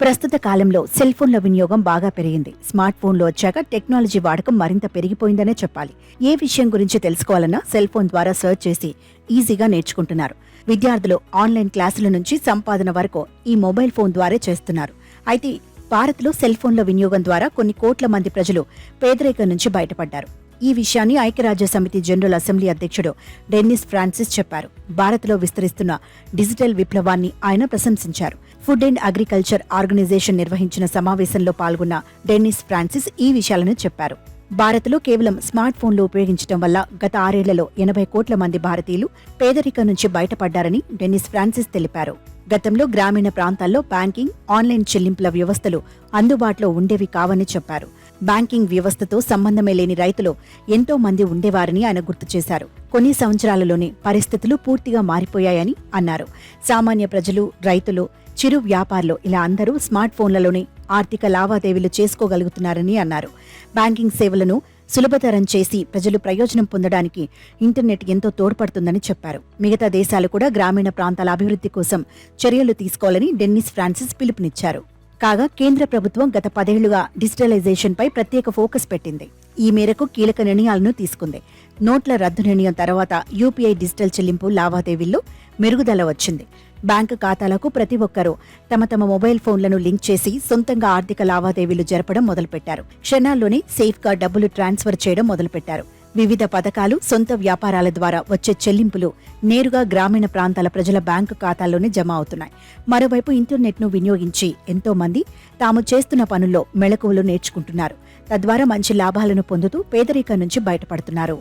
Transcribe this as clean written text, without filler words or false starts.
ప్రస్తుత కాలంలో సెల్ ఫోన్ల వినియోగం బాగా పెరిగింది. స్మార్ట్ ఫోన్లు వచ్చాక టెక్నాలజీ వాడకం మరింత పెరిగిపోయిందనే చెప్పాలి. ఏ విషయం గురించి తెలుసుకోవాలన్నా సెల్ ఫోన్ ద్వారా సర్చ్ చేసి ఈజీగా నేర్చుకుంటున్నారు. విద్యార్థులు ఆన్లైన్ క్లాసుల నుంచి సంపాదన వరకు ఈ మొబైల్ ఫోన్ ద్వారా చేస్తున్నారు. అయితే భారత్లో సెల్ ఫోన్ల వినియోగం ద్వారా కొన్ని కోట్ల మంది ప్రజలు పేదరికం నుంచి బయటపడ్డారు. ఈ విషయాన్ని ఐక్యరాజ్య సమితి జనరల్ అసెంబ్లీ అధ్యక్షుడు డెన్నిస్ ఫ్రాన్సిస్ చెప్పారు. భారత్లో విస్తరిస్తున్న డిజిటల్ విప్లవాన్ని ఆయన ప్రశంసించారు. ఫుడ్ అండ్ అగ్రికల్చర్ ఆర్గనైజేషన్ నిర్వహించిన సమావేశంలో పాల్గొన్న డెన్నిస్ ఫ్రాన్సిస్ ఈ విషయాలను చెప్పారు. భారత్లో కేవలం స్మార్ట్ ఫోన్లు ఉపయోగించడం వల్ల గత 6 ఏళ్లలో 80 కోట్ల మంది భారతీయులు పేదరికం నుంచి బయటపడ్డారని డెన్నిస్ ఫ్రాన్సిస్ తెలిపారు. గతంలో గ్రామీణ ప్రాంతాల్లో బ్యాంకింగ్, ఆన్లైన్ చెల్లింపుల వ్యవస్థలు అందుబాటులో ఉండేవి కావని చెప్పారు. బ్యాంకింగ్ వ్యవస్థతో సంబంధమే లేని రైతులు ఎంతో మంది ఉండేవారని ఆయన గుర్తు చేశారు. కొన్ని సంవత్సరాలలోనే పరిస్థితులు పూర్తిగా మారిపోయాయని అన్నారు. సామాన్య ప్రజలు, రైతులు, చిరు వ్యాపారులు ఇలా అందరూ స్మార్ట్ ఫోన్లలోనే ఆర్థిక లావాదేవీలు చేసుకోగలుగుతున్నారని అన్నారు. బ్యాంకింగ్ సేవలను సులభతరం చేసి ప్రజలు ప్రయోజనం పొందడానికి ఇంటర్నెట్ ఎంతో తోడ్పడుతుందని చెప్పారు. మిగతా దేశాలు కూడా గ్రామీణ ప్రాంతాల అభివృద్ధి కోసం చర్యలు తీసుకోవాలని డెన్నిస్ ఫ్రాన్సిస్ పిలుపునిచ్చారు. కాగా కేంద్ర ప్రభుత్వం గత 10 ఏళ్లుగా డిజిటలైజేషన్పై ప్రత్యేక ఫోకస్ పెట్టింది. ఈ మేరకు కీలక నిర్ణయాలను తీసుకుంది. నోట్ల రద్దు నిర్ణయం తర్వాత యూపీఐ డిజిటల్ చెల్లింపు లావాదేవీల్లో మెరుగుదల వచ్చింది. బ్యాంకు ఖాతాలకు ప్రతి ఒక్కరూ తమ మొబైల్ ఫోన్లను లింక్ చేసి సొంతంగా ఆర్థిక లావాదేవీలు జరపడం మొదలుపెట్టారు. క్షణాల్లోనే సేఫ్గా డబ్బులు ట్రాన్స్ఫర్ చేయడం మొదలుపెట్టారు. వివిధ పథకాలు, సొంత వ్యాపారాల ద్వారా వచ్చే చెల్లింపులు నేరుగా గ్రామీణ ప్రాంతాల ప్రజల బ్యాంకు ఖాతాల్లోనే జమ అవుతున్నాయి. మరోవైపు ఇంటర్నెట్ను వినియోగించి ఎంతో మంది తాము చేస్తున్న పనుల్లో మెళకువలు నేర్చుకుంటున్నారు. తద్వారా మంచి లాభాలను పొందుతూ పేదరికం నుంచి బయటపడుతున్నారు.